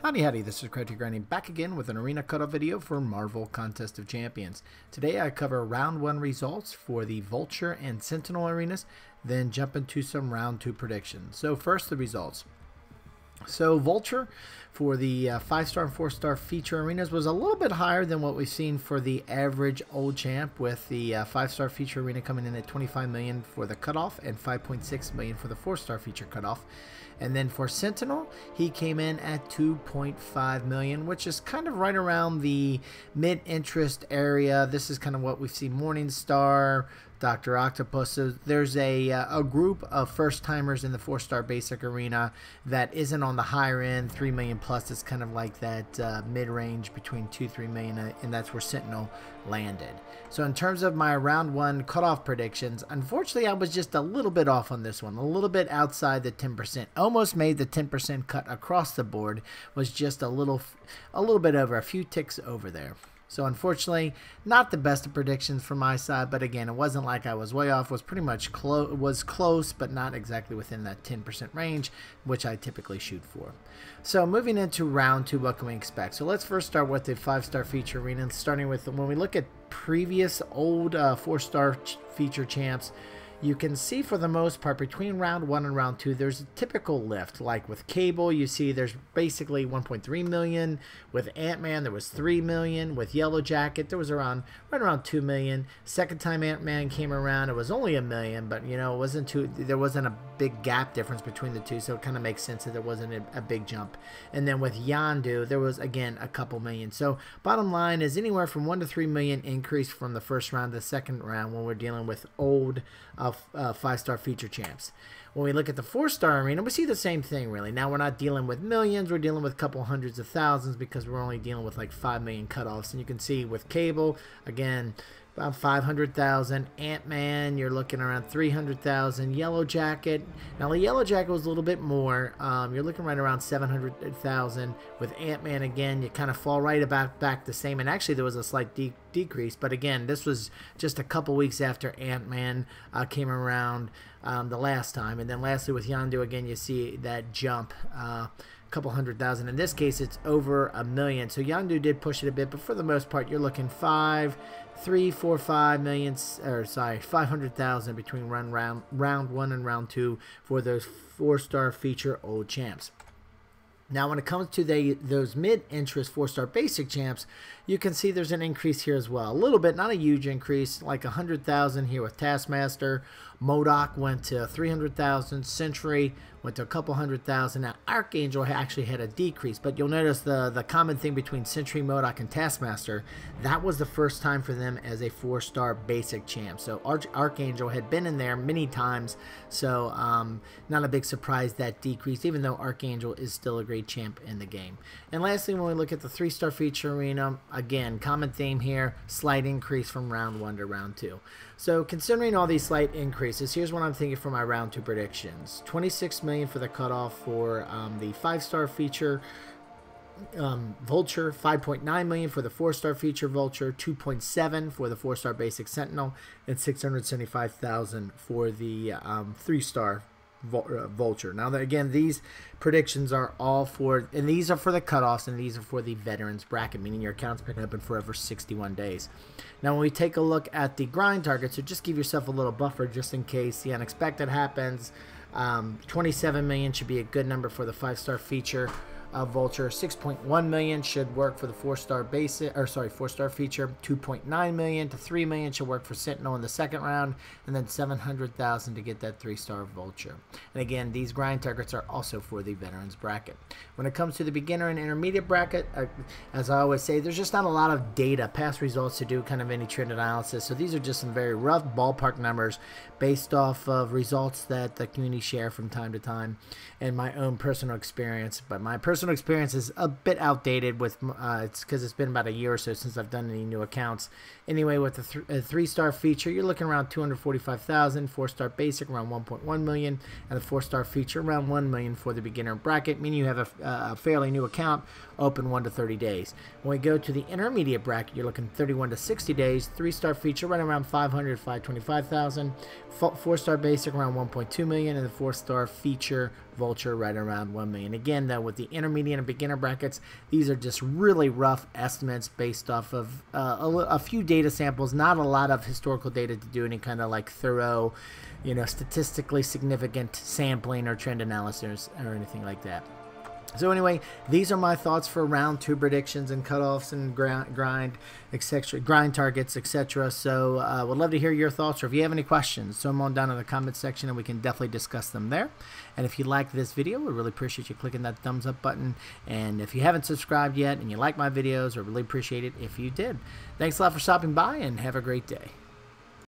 Howdy howdy, this is Crazy Grinding back again with an arena cutoff video for Marvel Contest of Champions. Today I cover round 1 results for the Vulture and Sentinel arenas, then jump into some round 2 predictions. So first the results. So Vulture for the 5-star and 4-star feature arenas was a little bit higher than what we've seen for the average old champ, with the 5-star feature arena coming in at 25 million for the cutoff and 5.6 million for the 4-star feature cutoff. And then for Sentinel, he came in at 2.5 million, which is kind of right around the mid-interest area. This is kind of what we've seen Morningstar, Dr. Octopus. So there's a group of first-timers in the 4-star basic arena that isn't on the higher end, 3 million plus. It's kind of like that mid-range between 2-3 million, and that's where Sentinel landed. So in terms of my round 1 cutoff predictions, unfortunately I was just a little bit off on this one, a little bit outside the 10%. Almost made the 10% cut across the board, was just a little bit over, a few ticks over there. So unfortunately, not the best of predictions from my side, but again, it wasn't like I was way off. Was pretty much close, but not exactly within that 10% range, which I typically shoot for. So moving into round 2, what can we expect? So let's first start with the 5-star feature arena, starting with when we look at previous old 4-star feature champs. You can see for the most part between round 1 and round 2 there's a typical lift. Like with Cable, you see there's basically 1.3 million. With Ant-Man there was 3 million. With Yellow Jacket there was right around 2 million. Second time Ant-Man came around it was only 1 million, but you know, there wasn't a big gap difference between the two, so it kind of makes sense that there wasn't a big jump. And then with Yondu there was again a couple million. So bottom line is anywhere from 1 to 3 million increase from the first round to the second round when we're dealing with old 5-star feature champs. When we look at the 4-star arena, we see the same thing really. Now we're not dealing with millions, we're dealing with a couple hundreds of thousands because we're only dealing with like 5 million cutoffs. And you can see with Cable, again, about 500,000. Ant-Man, you're looking around 300,000. Yellow Jacket, now the Yellow Jacket was a little bit more. You're looking right around 700,000. With Ant-Man, again, you kind of fall right about back the same. And actually, there was a slight decrease. But again, this was just a couple weeks after Ant-Man came around the last time. And then lastly, with Yondu, again, you see that jump. Couple 100,000. In this case, it's over 1 million. So Yondu did push it a bit, but for the most part, you're looking 5 million, or sorry, 500,000 between round 1 and round 2 for those 4-star feature old champs. Now, when it comes to those mid-interest 4-star basic champs, you can see there's an increase here as well. A little bit, not a huge increase, like 100,000 here with Taskmaster. MODOK went to 300,000. Sentry went to a couple 100,000. Now, Archangel actually had a decrease, but you'll notice the common thing between Sentry, MODOK, and Taskmaster, that was the first time for them as a 4-star basic champ. So Archangel had been in there many times, so not a big surprise that decreased, even though Archangel is still a great champ in the game. And lastly, when we look at the 3-star feature arena, again, common theme here, slight increase from round 1 to round 2. So considering all these slight increases, here's what I'm thinking for my round 2 predictions. 26 million for the cutoff for the 5-star feature Vulture, 5.9 million for the 4-star feature Vulture, 2.7 for the 4-star basic Sentinel, and 675,000 for the 3-star Vulture. Now, again, these predictions are all for, and these are for the cutoffs, and these are for the veterans bracket, meaning your account's been open for over 61 days. Now, when we take a look at the grind target, so just give yourself a little buffer just in case the unexpected happens. 27 million should be a good number for the 5-star feature Vulture. 6.1 million should work for the 4-star basic, or sorry, 4-star feature. 2.9 million to 3 million should work for Sentinel in the second round, and then 700,000 to get that 3-star Vulture. And again, these grind targets are also for the veterans bracket. When it comes to the beginner and intermediate bracket, as I always say, there's just not a lot of data, past results to do kind of any trend analysis. So these are just some very rough ballpark numbers based off of results that the community share from time to time and my own personal experience. But my personal experience is a bit outdated with it's because it's been about a year or so since I've done any new accounts. Anyway, with the 3-star feature, you're looking around 245,000. 4-star basic around 1.1 million, and the 4-star feature around 1 million for the beginner bracket, meaning you have a fairly new account, open 1 to 30 days. When we go to the intermediate bracket, you're looking 31 to 60 days. 3-star feature right around 500 to 525,000. 4-star basic around 1.2 million, and the 4-star feature Vulture right around 1 million. Again, though, with the intermediate and beginner brackets, these are just really rough estimates based off of a few data samples, not a lot of historical data to do any kind of like thorough, statistically significant sampling or trend analysis or anything like that. So anyway, these are my thoughts for round 2 predictions and cutoffs and grind, etc., grind targets, etc. So would love to hear your thoughts, or if you have any questions, throw them on down in the comments section and we can definitely discuss them there. And if you like this video, we really appreciate you clicking that thumbs up button. And if you haven't subscribed yet and you like my videos, I really appreciate it if you did. Thanks a lot for stopping by and have a great day.